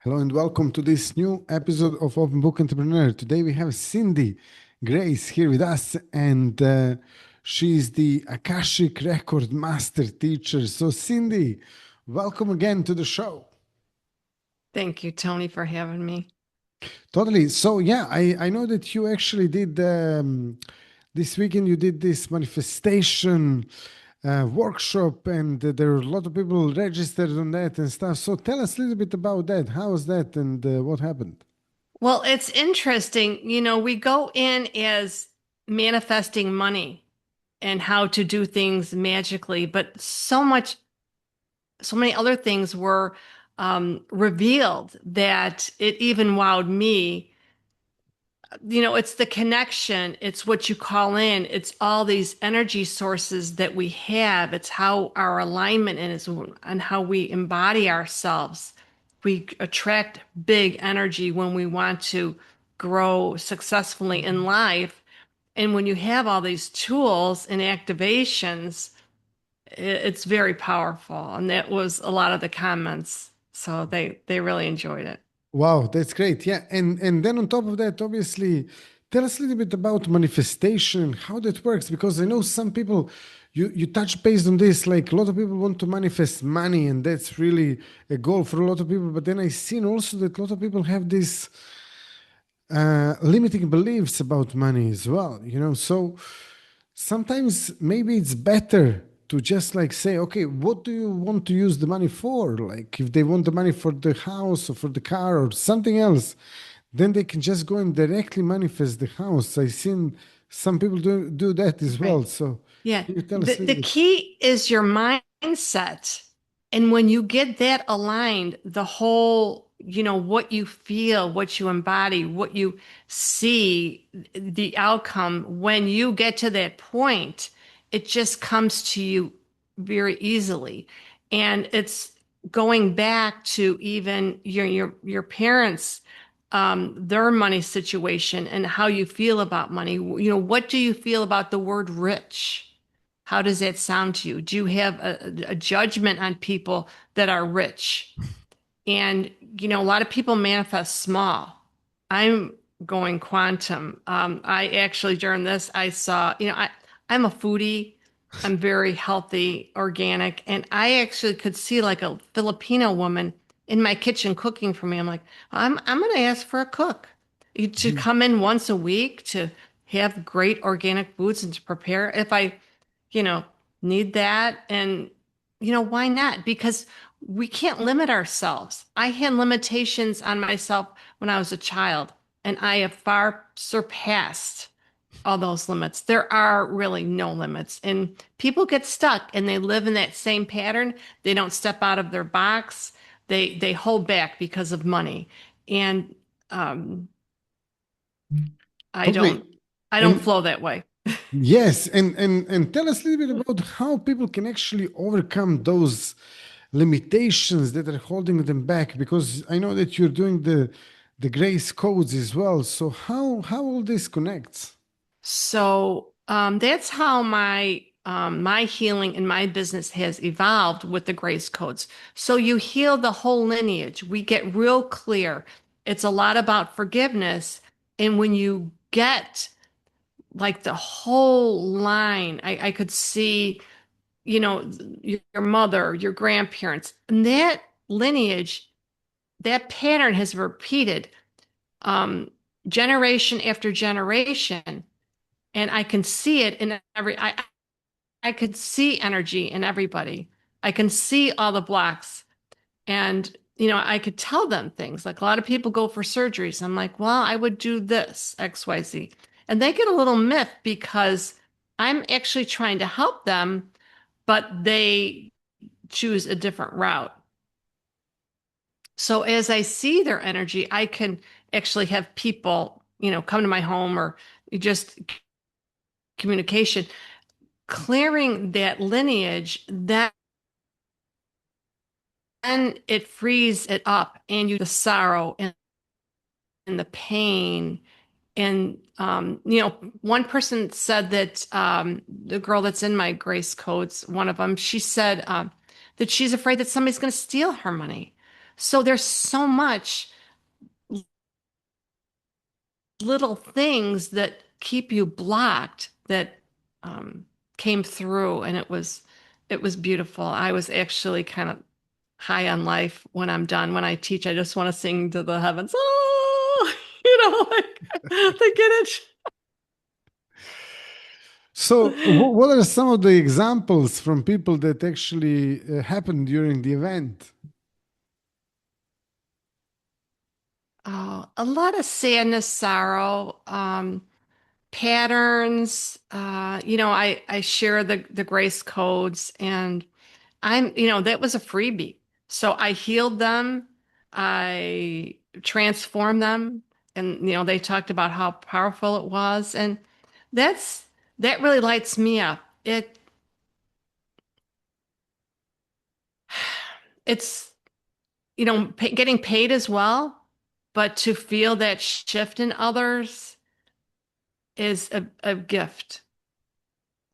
Hello and welcome to this new episode of Open Book Entrepreneur. Today we have Cindy Grace here with us, and she's the Akashic Record Master Teacher. So, Cindy, welcome again to the show. Thank you, Tony, for having me. Totally. So, yeah, I know that you actually did this weekend, you did this manifestation workshop, and there are a lot of people registered on that and stuff. So, tell us a little bit about that. How was that, and what happened? Well, it's interesting. We go in as manifesting money and how to do things magically, but so many other things were revealed that it even wowed me. It's the connection, it's what you call in, it's all these energy sources that we have, it's how our alignment is and how we embody ourselves. We attract big energy when we want to grow successfully in life. And when you have all these tools and activations, it's very powerful. And that was a lot of the comments. So they really enjoyed it. Wow, that's great. Yeah, and then on top of that, obviously, tell us a little bit about manifestation, how that works, because I know some people, you touch based on this, like a lot of people want to manifest money, and that's really a goal for a lot of people. But then I seen also that a lot of people have this limiting beliefs about money as well, So sometimes maybe it's better to just like say, okay, what do you want to use the money for? Like if they want the money for the house or for the car or something else, then they can just go and directly manifest the house. I've seen some people do that as well. Right. So Yeah. can you tell us a The little bit? key is your mindset. And when you get that aligned, the whole, what you feel, what you embody, what you see, the outcome, when you get to that point, it just comes to you very easily. And it's going back to even your parents, their money situation and how you feel about money. What do you feel about the word rich? How does that sound to you? Do you have a judgment on people that are rich? And, a lot of people manifest small. I'm going quantum. I actually, during this, I saw, I'm a foodie. I'm very healthy, organic. And I actually could see like a Filipino woman in my kitchen cooking for me. I'm like, I'm going to ask for a cook to Mhm. come in once a week to have great organic foods and to prepare. If I you know, need that. And, why not? Because we can't limit ourselves. I had limitations on myself when I was a child, and I have far surpassed all those limits. There are really no limits. And people get stuck and they live in that same pattern. They don't step out of their box. They hold back because of money. And um, I Totally. don't I don't And flow that way. yes, and tell us a little bit about how people can actually overcome those limitations that are holding them back. Because I know that you're doing the grace codes as well. So how all this connects? So that's how my healing and my business has evolved with the grace codes. So you heal the whole lineage. We get real clear. It's a lot about forgiveness. And when you get like the whole line, I could see, your mother, your grandparents, and that lineage, that pattern has repeated um, generation after generation, and I can see it in I could see energy in everybody. I can see all the blocks, and I could tell them things. Like a lot of people go for surgeries. I'm like, well, I would do this, XYZ. And they get a little miffed because I'm actually trying to help them, but they choose a different route. So as I see their energy, I can actually have people, come to my home or just communication clearing that lineage, then it frees it up and you the sorrow and the pain. And one person said that the girl that's in my grace codes, one of them, she said that she's afraid that somebody's going to steal her money. So there's so much little things that keep you blocked that um, came through, and it was beautiful. I was actually kind of high on life when I'm done. When I teach, I just want to sing to the heavens. Oh, like they get it. So, what are some of the examples from people that actually happened during the event? Oh, a lot of sadness, sorrow, patterns. I share the grace codes, and that was a freebie. So I healed them, I transformed them, and they talked about how powerful it was, and that's that really lights me up. It's getting paid as well, but to feel that shift in others is a gift.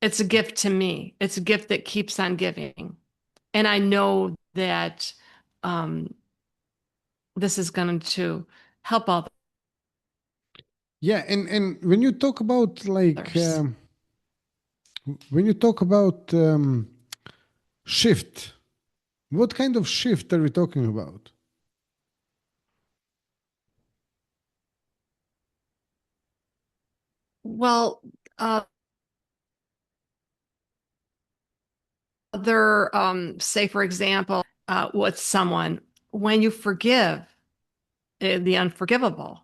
It's a gift to me. It's a gift that keeps on giving. And I know that um, this is going to help Yeah, and when you talk about others. when you talk about shift, what kind of shift are we talking about? Well, other, say, for example, with someone, when you forgive the unforgivable,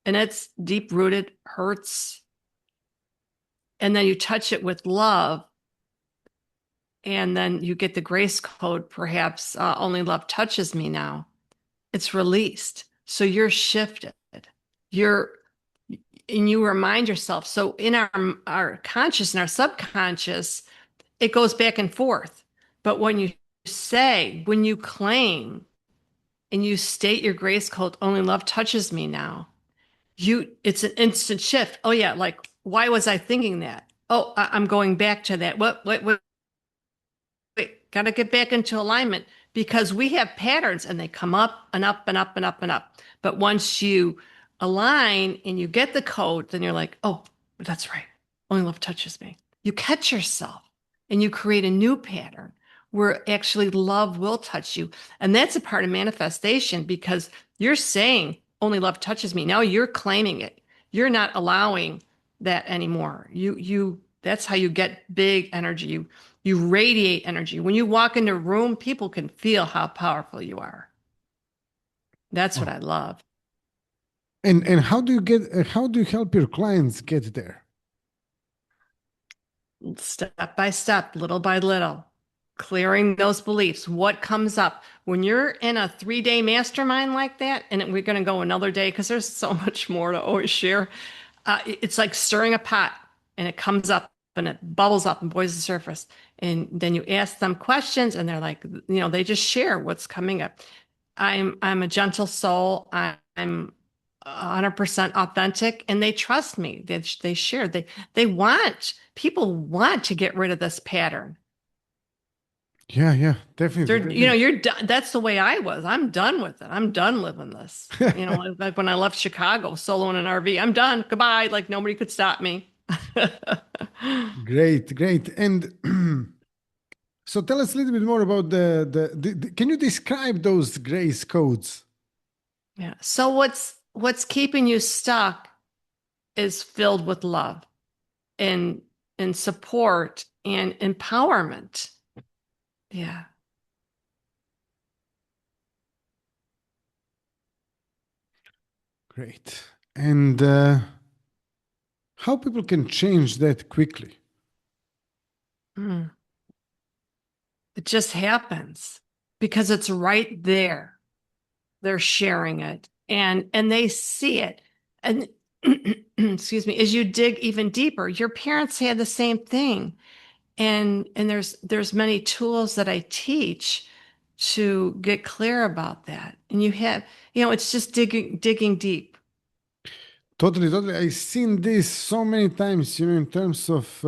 and it's deep rooted, hurts, and then you touch it with love, and then you get the grace code, perhaps only love touches me now. It's released. So you're shifted. You're and you remind yourself. So in our conscious and our subconscious, it goes back and forth. But when you claim and you state your grace code, only love touches me now, it's an instant shift. Oh yeah, like why was I thinking that? Oh, I'm going back to that. What wait, got to get back into alignment because we have patterns and they come up and up and up and up and up. But once you align and you get the code, then you're like, oh, that's right. Only love touches me. You catch yourself and you create a new pattern where actually love will touch you. And that's a part of manifestation because you're saying only love touches me. Now you're claiming it. You're not allowing that anymore. That's how you get big energy. You radiate energy. When you walk into a room, people can feel how powerful you are. That's what Oh. I love. And how do you help your clients get there? Step by step, little by little, clearing those beliefs. What comes up when you're in a 3 day mastermind like that? And we're going to go another day because there's so much more to always share. It's like stirring a pot and it comes up and it bubbles up and boils the surface. And then you ask them questions and they're like, they just share what's coming up. I'm a gentle soul. I'm 100% authentic and they trust me. They share. They want people want to get rid of this pattern. Yeah, yeah, definitely, definitely. You're done. That's the way I was. I'm done with it. I'm done living this. Like when I left Chicago, soloing an RV, I'm done. Goodbye. Like nobody could stop me. Great, great. And so tell us a little bit more about can you describe those grace codes? Yeah. So what's keeping you stuck is filled with love and and support and empowerment. Yeah. Great. And how people can change that quickly? Mm. It just happens because it's right there. They're sharing it and they see it. And excuse me, as you dig even deeper, your parents had the same thing. And there's many tools that I teach to get clear about that. And it's just digging deep. Totally, totally. I've seen this so many times, in terms of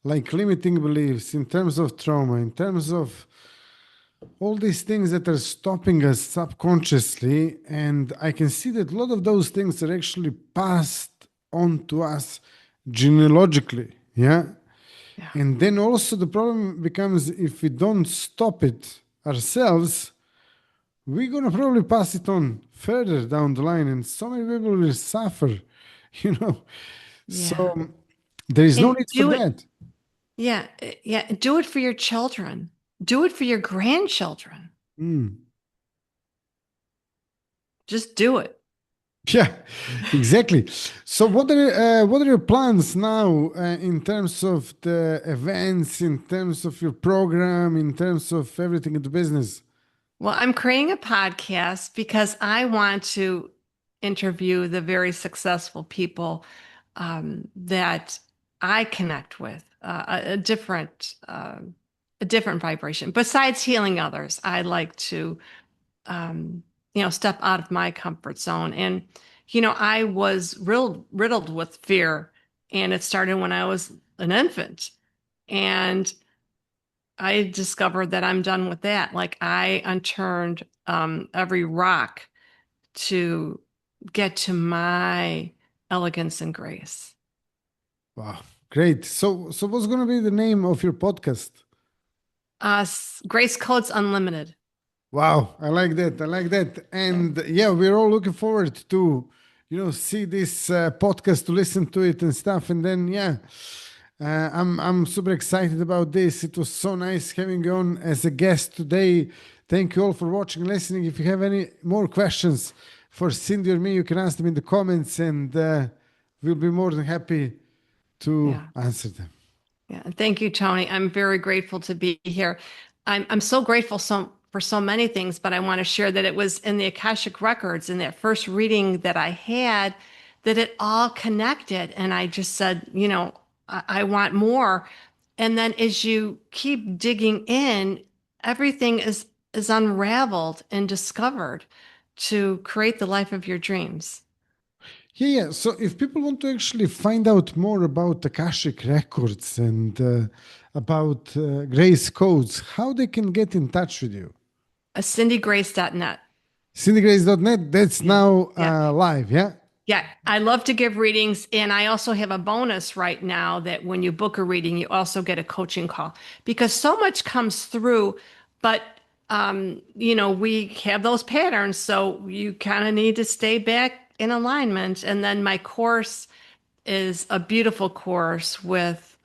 like limiting beliefs, in terms of trauma, in terms of all these things that are stopping us subconsciously. And I can see that a lot of those things are actually passed on to us genealogically. Yeah. Yeah. And then also the problem becomes if we don't stop it ourselves, we're going to probably pass it on further down the line. And so many people will suffer, you know. Yeah. So there is no And need for do it. that. Yeah. Yeah. Do it for your children. Do it for your grandchildren. Mm. Just do it. Yeah, exactly. So, what are your plans now in terms of the events, in terms of your program, in terms of everything in the business? Well, I'm creating a podcast because I want to interview the very successful people that I connect with, a different vibration. Besides healing others, I like to, step out of my comfort zone. And, I was riddled with fear, and it started when I was an infant. And I discovered that I'm done with that. Like I unturned every rock to get to my elegance and grace. Wow, great. So what's going to be the name of your podcast? Grace Codes Unlimited. Wow, I like that. I like that. And yeah, we're all looking forward to, see this podcast, to listen to it and stuff. And then yeah, I'm super excited about this. It was so nice having you on as a guest today. Thank you all for watching and listening. If you have any more questions for Cindy or me, you can ask them in the comments, and we'll be more than happy to Yeah. answer them. Yeah, and thank you, Tony. I'm very grateful to be here. I'm so grateful for so many things, but I want to share that it was in the Akashic records in that first reading that I had that it all connected, and I just said, I want more. And then as you keep digging in, everything is unraveled and discovered to create the life of your dreams. Yeah, yeah. So if people want to actually find out more about Akashic records and about Grace codes, how they can get in touch with you? CindyGrace.net. Cindygrace.net, that's Yeah. now Yeah. live, yeah? Yeah, I love to give readings, and I also have a bonus right now that when you book a reading, you also get a coaching call because so much comes through, but we have those patterns, so you kind of need to stay back in alignment. And then my course is a beautiful course with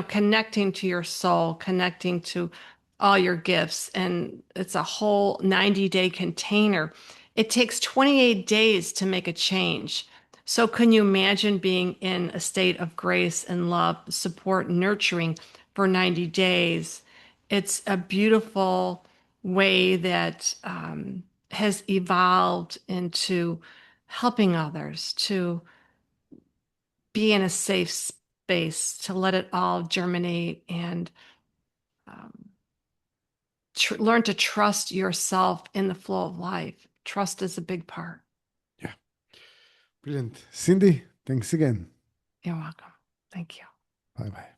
connecting to your soul, connecting to all your gifts, and it's a whole 90-day container. It takes 28 days to make a change. So can you imagine being in a state of grace and love, support, nurturing for 90 days? It's a beautiful way that has evolved into helping others to be in a safe space, to let it all germinate and um, learn to trust yourself in the flow of life. Trust is a big part. Yeah, brilliant. Cindy, thanks again. You're welcome. Thank you. Bye bye.